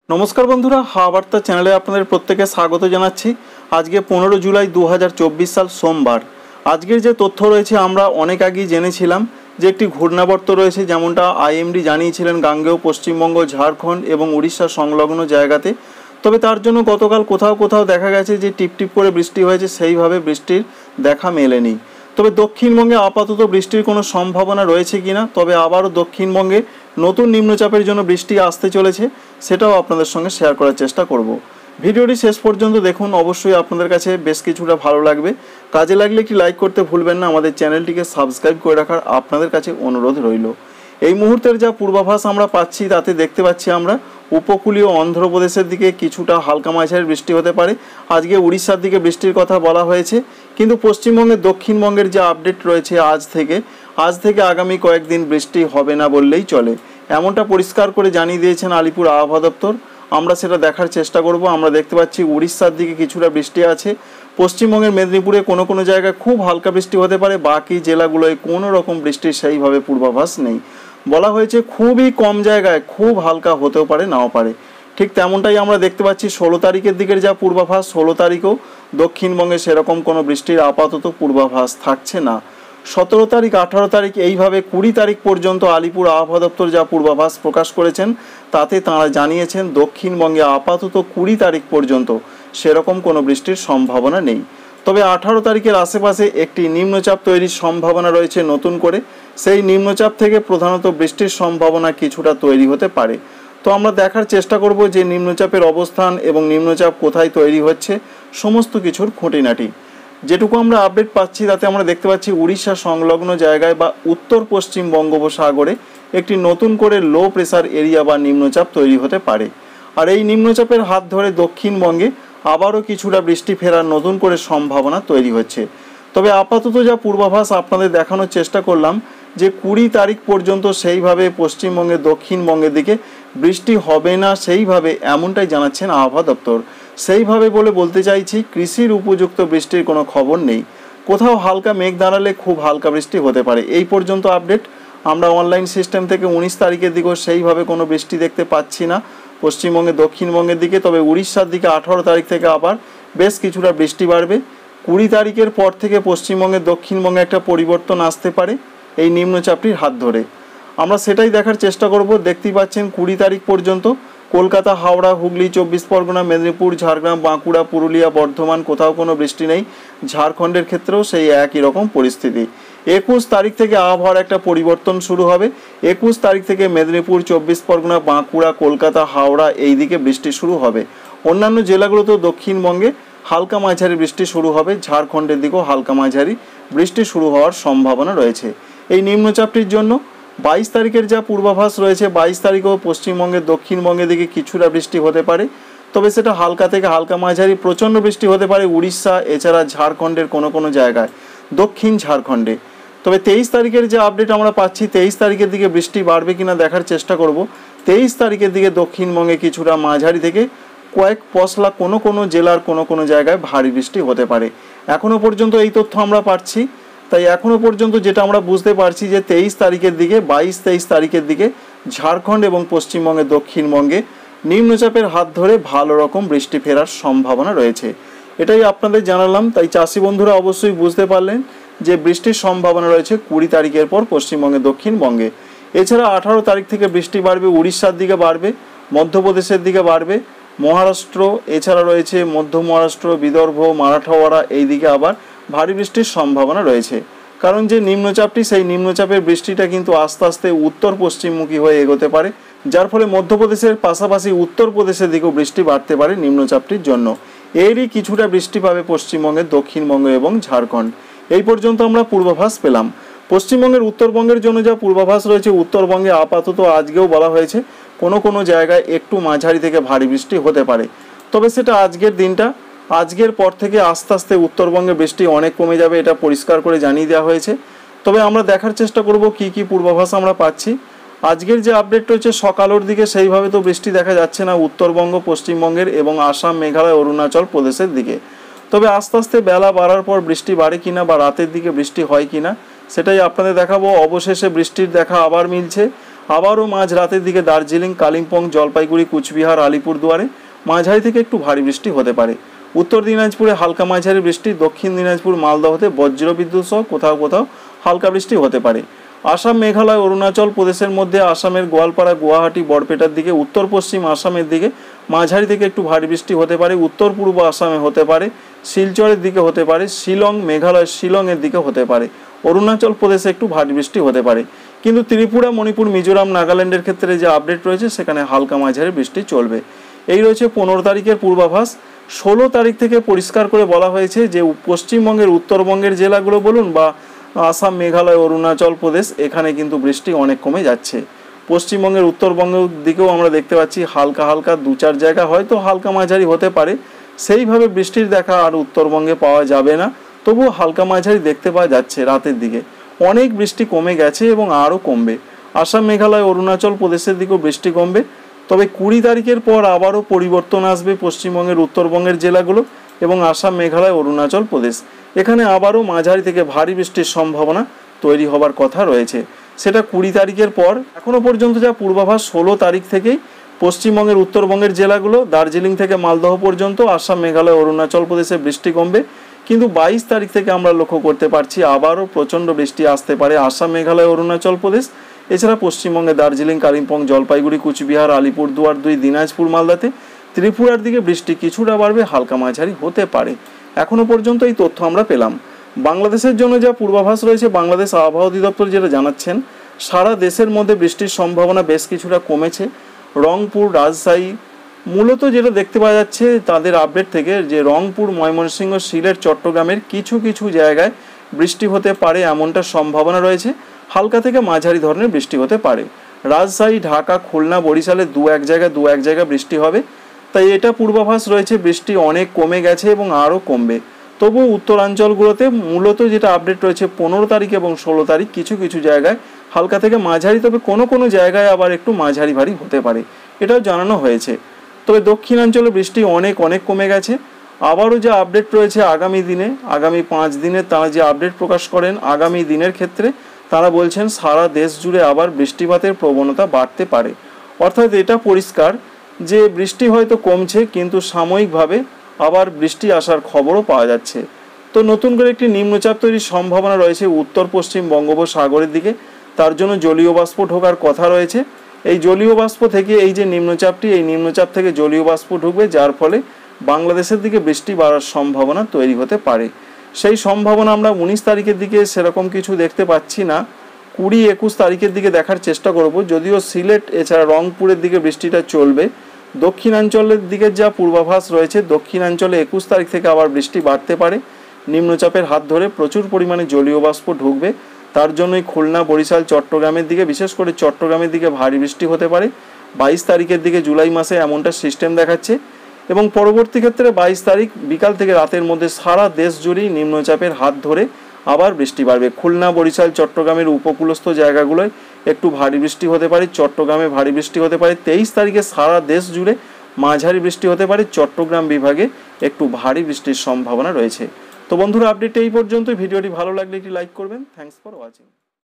नमस्कार बंधुरा हाওয়া বার্তা চ্যানেলে আপনাদের প্রত্যেককে স্বাগত জানাচ্ছি। আজকে 15 জুলাই 2024 সাল সোমবার। আজকের যে তথ্য রয়েছে আমরা অনেক আগেই জেনেছিলাম যে একটি ঘূর্ণাবর্ত রয়েছে, যেমনটা আইএমডি জানিয়েছিলেন গাঙ্গেয় পশ্চিমবঙ্গ, ঝাড়খণ্ড এবং উড়িষ্যা সংলগ্ন জায়গাতে। তবে তার জন্য গতকাল কোথাও কোথাও দেখা গেছে যে টিপটিপ করে বৃষ্টি হয়েছে, সেইভাবে বৃষ্টির দেখা মেলেনি। তবে দক্ষিণবঙ্গে আপাতত বৃষ্টির কোনো সম্ভাবনা রয়েছে কিনা, তবে আবারও দক্ষিণবঙ্গে নতুন নিম্নচাপের জন্য বৃষ্টি আসতে চলেছে, সেটাও আপনাদের সঙ্গে শেয়ার করার চেষ্টা করব। ভিডিওটি শেষ পর্যন্ত দেখুন, অবশ্যই আপনাদের কাছে বেশ কিছুটা ভালো লাগবে। কাজে লাগলে একটি লাইক করতে ভুলবেন না, আমাদের চ্যানেলটিকে সাবস্ক্রাইব করে রাখার আপনাদের কাছে অনুরোধ রইল। এই মুহূর্তের যা পূর্বাভাস আমরা পাচ্ছি তাতে দেখতে পাচ্ছি আমরা উপকূলীয় অন্ধ্রপ্রদেশের দিকে কিছুটা হালকা মাঝারি বৃষ্টি হতে পারে। আজকে উড়িষ্যার দিকে বৃষ্টির কথা বলা হয়েছে, কিন্তু পশ্চিমবঙ্গের দক্ষিণবঙ্গের যে আপডেট রয়েছে আজ থেকে আগামী কয়েকদিন বৃষ্টি হবে না বললেই চলে, এমনটা পরিষ্কার করে জানিয়ে দিয়েছেন আলিপুর আবহাওয়া দপ্তর। আমরা সেটা দেখার চেষ্টা করব। আমরা দেখতে পাচ্ছি উড়িষ্যার দিকে কিছুটা বৃষ্টি আছে, পশ্চিমবঙ্গের মেদিনীপুরে কোনো জায়গায় খুব হালকা বৃষ্টি হতে পারে, বাকি জেলাগুলোয় কোনো রকম বৃষ্টির সেইভাবে পূর্বাভাস নেই। বলা হয়েছে খুবই কম জায়গায় খুব হালকা হতেও পারে, নাও পারে। ঠিক তেমনটাই আমরা দেখতে পাচ্ছি 16 তারিখের দিকের যা পূর্বাভাস, 16 তারিখেও দক্ষিণবঙ্গে সেরকম কোনো বৃষ্টির আপাতত পূর্বাভাস থাকছে না। 17 তারিখ, 18 তারিখ, এইভাবে 20 তারিখ পর্যন্ত আলিপুর আবহাওয়া দপ্তর যা পূর্বাভাস প্রকাশ করেছেন তাতে তাঁরা জানিয়েছেন দক্ষিণবঙ্গে আপাতত 20 তারিখ পর্যন্ত সেরকম কোনো বৃষ্টির সম্ভাবনা নেই। তবে 18 তারিখের আশেপাশে একটি নিম্নচাপ তৈরির সম্ভাবনা রয়েছে নতুন করে। সেই নিম্নচাপ থেকে প্রধানত বৃষ্টির সম্ভাবনা কিছুটা তৈরি হতে পারে। তো আমরা দেখার চেষ্টা করব যে নিম্নচাপের অবস্থান এবং নিম্নচাপ কোথায় তৈরি হচ্ছে, সমস্ত কিছুর খুঁটিনাটি। যেটুকু আমরা আপডেট পাচ্ছি তাতে আমরা দেখতে পাচ্ছি উড়িষ্যা সংলগ্ন জায়গায় বা উত্তর পশ্চিম বঙ্গোপসাগরে একটি নতুন করে লো প্রেসার এরিয়া বা নিম্নচাপ তৈরি হতে পারে। আর এই নিম্নচাপের হাত ধরে দক্ষিণবঙ্গে আবারও কিছুটা বৃষ্টি ফেরার নতুন করে সম্ভাবনা তৈরি হচ্ছে। তবে আপাতত যা পূর্বাভাস আপনাদের দেখানোর চেষ্টা করলাম যে 20 তারিখ পর্যন্ত সেইভাবে পশ্চিমবঙ্গের দক্ষিণবঙ্গের দিকে বৃষ্টি হবে না, সেইভাবে এমনটাই জানাচ্ছেন আবহাওয়া দপ্তর। সেইভাবে বলতে চাইছি কৃষির উপযুক্ত বৃষ্টির কোনো খবর নেই। কোথাও হালকা মেঘ দাঁড়ালে খুব হালকা বৃষ্টি হতে পারে, এই পর্যন্ত আপডেট। আমরা অনলাইন সিস্টেম থেকে 19 তারিখের দিকেও সেইভাবে কোনো বৃষ্টি দেখতে পাচ্ছি না পশ্চিমবঙ্গে দক্ষিণবঙ্গের দিকে। তবে উড়িষ্যার দিকে 18 তারিখ থেকে আবার বেশ কিছুটা বৃষ্টি বাড়বে। 20 তারিখের পর থেকে পশ্চিমবঙ্গের দক্ষিণবঙ্গে একটা পরিবর্তন আসতে পারে এই নিম্নচাপটির হাত ধরে। আমরা সেটাই দেখার চেষ্টা করব। দেখতেই পাচ্ছেন 20 তারিখ পর্যন্ত কলকাতা, হাওড়া, হুগলি, 24 পরগনা, মেদিনীপুর, ঝাড়গ্রাম, বাঁকুড়া, পুরুলিয়া, বর্ধমান কোথাও কোনো বৃষ্টি নেই। ঝাড়খণ্ডের ক্ষেত্রেও সেই একই রকম পরিস্থিতি। 21 তারিখ থেকে আবহাওয়ার একটা পরিবর্তন শুরু হবে। 21 তারিখ থেকে মেদিনীপুর, 24 পরগনা, বাঁকুড়া, কলকাতা, হাওড়া এই দিকে বৃষ্টি শুরু হবে। অন্যান্য জেলাগুলোতেও দক্ষিণবঙ্গে হালকা মাঝারি বৃষ্টি শুরু হবে। ঝাড়খণ্ডের দিকেও হালকা মাঝারি বৃষ্টি শুরু হওয়ার সম্ভাবনা রয়েছে এই নিম্নচাপটির জন্য। 22 তারিখের যা পূর্বাভাস রয়েছে, 22 তারিখেও পশ্চিমবঙ্গের দক্ষিণবঙ্গের দিকে কিছুটা বৃষ্টি হতে পারে, তবে সেটা হালকা থেকে হালকা মাঝারি। প্রচণ্ড বৃষ্টি হতে পারে উড়িষ্যা, এছাড়া ঝাড়খণ্ডের কোনো জায়গায়, দক্ষিণ ঝাড়খণ্ডে। তবে 23 তারিখের যে আপডেট আমরা পাচ্ছি, 23 তারিখের দিকে বৃষ্টি বাড়বে কিনা দেখার চেষ্টা করব। 23 তারিখের দিকে দক্ষিণবঙ্গে কিছুটা মাঝারি থেকে কয়েক পশলা কোনো জেলার কোনো জায়গায় ভারী বৃষ্টি হতে পারে। এখনও পর্যন্ত এই তথ্য আমরা পাচ্ছি। তাই এখনও পর্যন্ত যেটা আমরা বুঝতে পারছি যে 23 তারিখের দিকে, 22-23 তারিখের দিকে ঝাড়খণ্ড এবং পশ্চিমবঙ্গের দক্ষিণবঙ্গে নিম্নচাপের হাত ধরে ভালো রকম বৃষ্টি ফেরার সম্ভাবনা রয়েছে। এটাই আপনাদের জানালাম। তাই চাষি বন্ধুরা অবশ্যই বুঝতে পারলেন যে বৃষ্টির সম্ভাবনা রয়েছে 20 তারিখের পর পশ্চিমবঙ্গে দক্ষিণবঙ্গে। এছাড়া 18 তারিখ থেকে বৃষ্টি বাড়বে, উড়িষ্যার দিকে বাড়বে, মধ্যপ্রদেশের দিকে বাড়বে, মহারাষ্ট্র, এছাড়া রয়েছে মধ্য মহারাষ্ট্র, বিদর্ভ, মারাঠাওয়াড়া এই দিকে আবার ভারী বৃষ্টির সম্ভাবনা রয়েছে। কারণ যে নিম্নচাপটি, সেই নিম্নচাপের বৃষ্টিটা কিন্তু আস্তে আস্তে উত্তর পশ্চিমমুখী হয়ে এগোতে পারে, যার ফলে মধ্যপ্রদেশের পাশাপাশি উত্তরপ্রদেশের দিকেও বৃষ্টি বাড়তে পারে নিম্নচাপটির জন্য। এরই কিছুটা বৃষ্টি পাবে পশ্চিমবঙ্গের দক্ষিণবঙ্গ এবং ঝাড়খণ্ড। এই পর্যন্ত আমরা পূর্বাভাস পেলাম। পশ্চিমবঙ্গের উত্তরবঙ্গের জন্য যা পূর্বাভাস রয়েছে, উত্তরবঙ্গে আপাতত আজকেও বলা হয়েছে কোনো জায়গায় একটু মাঝারি থেকে ভারী বৃষ্টি হতে পারে। তবে সেটা আজকের দিনটা, আজকের পর থেকে আস্তে আস্তে উত্তরবঙ্গে বৃষ্টি অনেক কমে যাবে, এটা পরিষ্কার করে জানিয়ে দেওয়া হয়েছে। তবে আমরা দেখার চেষ্টা করব কি পূর্বাভাস আমরা পাচ্ছি। আজকের যে আপডেট রয়েছে সকালের দিকে সেইভাবে তো বৃষ্টি দেখা যাচ্ছে না উত্তরবঙ্গ, পশ্চিমবঙ্গের এবং আসাম, মেঘালয়, অরুণাচল প্রদেশের দিকে। তবে আস্তে আস্তে বেলা বাড়ার পর বৃষ্টি বাড়ে কিনা বা রাতের দিকে বৃষ্টি হয় কিনা সেটাই আপনাদের দেখাবো। অবশেষে বৃষ্টির দেখা আবার মিলছে। আবারও মাঝ রাতের দিকে দার্জিলিং, কালিম্পং, জলপাইগুড়ি, কুচবিহার, আলিপুরদুয়ারে মাঝারি থেকে একটু ভারী বৃষ্টি হতে পারে। উত্তর দিনাজপুরে হালকা মাঝারি বৃষ্টি, দক্ষিণ দিনাজপুর, মালদহতে বজ্রবিদ্যুৎ সহ কোথাও কোথাও হালকা বৃষ্টি হতে পারে। আসাম, মেঘালয়, অরুণাচল প্রদেশের মধ্যে আসামের গোয়ালপাড়া, গুয়াহাটি, বরপেটার দিকে, উত্তর পশ্চিম আসামের দিকে মাঝারি থেকে একটু ভারী বৃষ্টি হতে পারে। উত্তর পূর্ব আসামে হতে পারে, শিলচরের দিকে হতে পারে, শিলং, মেঘালয় শিলংয়ের দিকে হতে পারে। অরুণাচল প্রদেশে একটু ভারী বৃষ্টি হতে পারে। কিন্তু ত্রিপুরা, মণিপুর, মিজোরাম, নাগাল্যান্ডের ক্ষেত্রে যে আপডেট রয়েছে সেখানে হালকা মাঝারি বৃষ্টি চলবে। এই রয়েছে 15 তারিখের পূর্বাভাস। 16 তারিখ থেকে পরিষ্কার করে বলা হয়েছে যে পশ্চিমবঙ্গের, উত্তরবঙ্গের জেলাগুলো বলুন বা আসাম, মেঘালয়, অরুণাচল প্রদেশ, এখানে কিন্তু বৃষ্টি অনেক কমে যাচ্ছে। পশ্চিমবঙ্গের উত্তরবঙ্গের দিকেও আমরা দেখতে পাচ্ছি হালকা হালকা 2-4 জায়গা হয়তো হালকা মাঝারি হতে পারে, সেইভাবে বৃষ্টির দেখা আর উত্তরবঙ্গে পাওয়া যাবে না, তবুও হালকা মাঝারি দেখতে পাওয়া যাচ্ছে। রাতের দিকে অনেক বৃষ্টি কমে গেছে এবং আরও কমবে। আসাম, মেঘালয়, অরুণাচল প্রদেশের দিকেও বৃষ্টি কমবে। তবে 20 তারিখের পর আবারও পরিবর্তন আসবে পশ্চিমবঙ্গের, উত্তরবঙ্গের জেলাগুলো এবং আসাম, মেঘালয়, অরুণাচল প্রদেশ, এখানে আবারও মাঝারি থেকে ভারী বৃষ্টির সম্ভাবনা তৈরি হবার কথা রয়েছে। সেটা 20 তারিখের পর। এখনও পর্যন্ত যা পূর্বাভাস, 16 তারিখ থেকেই পশ্চিমবঙ্গের, উত্তরবঙ্গের জেলাগুলো, দার্জিলিং থেকে মালদহ পর্যন্ত, আসাম, মেঘালয়, অরুণাচল প্রদেশে বৃষ্টি কমবে। কিন্তু 22 তারিখ থেকে আমরা লক্ষ্য করতে পারছি আবারও প্রচণ্ড বৃষ্টি আসতে পারে আসাম, মেঘালয়, অরুণাচল প্রদেশ। এছাড়া পশ্চিমবঙ্গে দার্জিলিং, কালিম্পং, জলপাইগুড়ি, কুচবিহার, আলিপুরদুয়ার 2, দিনাজপুর, মালদাতে, ত্রিপুরার দিকে বৃষ্টি কিছুটা বাড়বে, হালকা মাঝারি হতে পারে। এখনও পর্যন্ত এই তথ্য আমরা পেলাম। বাংলাদেশের জন্য যা পূর্বাভাস রয়েছে, বাংলাদেশ আবহাওয়া অধিদপ্তর যেটা জানাচ্ছেন, সারা দেশের মধ্যে বৃষ্টির সম্ভাবনা বেশ কিছুটা কমেছে। রংপুর, রাজশাহী, মূলত যেটা দেখতে পাওয়া যাচ্ছে তাদের আপডেট থেকে, যে রংপুর, ময়মনসিংহ, সিলেট, চট্টগ্রামের কিছু কিছু জায়গায় বৃষ্টি হতে পারে এমনটা সম্ভাবনা রয়েছে। হালকা থেকে মাঝারি ধরনের বৃষ্টি হতে পারে। রাজশাহী, ঢাকা, খুলনা, বরিশালে 2-1 জায়গায় বৃষ্টি হবে। তাই এটা পূর্বাভাস রয়েছে বৃষ্টি অনেক কমে গেছে এবং আরও কমবে। তবুও উত্তরাঞ্চলগুলোতে মূলত যেটা আপডেট রয়েছে 15 তারিখ এবং 16 তারিখ কিছু কিছু জায়গায় হালকা থেকে মাঝারি, তবে কোনো কোনো জায়গায় আবার একটু মাঝারি ভারী হতে পারে, এটাও জানানো হয়েছে। তবে দক্ষিণাঞ্চলে বৃষ্টি অনেক কমে গেছে। আবারও যে আপডেট রয়েছে আগামী দিনে, আগামী 5 দিনে তারা যে আপডেট প্রকাশ করেন আগামী দিনের ক্ষেত্রে, তারা বলছেন সারা দেশ জুড়ে আবার বৃষ্টিপাতের প্রবণতা বাড়তে পারে। অর্থাৎ এটা পরিষ্কার যে বৃষ্টি হয়তো কমছে, কিন্তু সাময়িকভাবে আবার বৃষ্টি আসার খবরও পাওয়া যাচ্ছে। তো নতুন করে একটি নিম্নচাপ তৈরির সম্ভাবনা রয়েছে উত্তর পশ্চিম বঙ্গোপসাগরের দিকে। তার জন্য জলীয় বাষ্প ঢোকার কথা রয়েছে। এই জলীয় বাষ্প থেকে এই যে নিম্নচাপটি, এই নিম্নচাপ থেকে জলীয় বাষ্প ঢুকবে, যার ফলে বাংলাদেশের দিকে বৃষ্টি বাড়ার সম্ভাবনা তৈরি হতে পারে। সেই সম্ভাবনা আমরা 19 তারিখের দিকে সেরকম কিছু দেখতে পাচ্ছি না। 20-21 তারিখের দিকে দেখার চেষ্টা করব। যদিও সিলেট এছাড়া রংপুরের দিকে বৃষ্টিটা চলবে। দক্ষিণাঞ্চলের দিকে যা পূর্বাভাস রয়েছে, দক্ষিণাঞ্চলে 21 তারিখ থেকে আবার বৃষ্টি বাড়তে পারে। নিম্নচাপের হাত ধরে প্রচুর পরিমাণে জলীয় বাষ্প ঢুকবে। তার জন্যই খুলনা, বরিশাল, চট্টগ্রামের দিকে, বিশেষ করে চট্টগ্রামের দিকে ভারী বৃষ্টি হতে পারে 22 তারিখের দিকে, জুলাই মাসে এমনটা সিস্টেম দেখাচ্ছে। এবং পরবর্তী ক্ষেত্রে 22 তারিখ বিকাল থেকে রাতের মধ্যে সারা দেশ জুড়েই নিম্নচাপের হাত ধরে আবার বৃষ্টি বাড়বে। খুলনা, বরিশাল, চট্টগ্রামের উপকূলস্থ জায়গাগুলোয় একটু ভারী বৃষ্টি হতে পারে, চট্টগ্রামে ভারী বৃষ্টি হতে পারে। 23 তারিখে সারা দেশ জুড়ে মাঝারি বৃষ্টি হতে পারে, চট্টগ্রাম বিভাগে একটু ভারী বৃষ্টির সম্ভাবনা রয়েছে। তো বন্ধুরা, আপডেট এই পর্যন্ত। ভিডিওটি ভালো লাগলে একটি লাইক করবেন। Thanks for watching.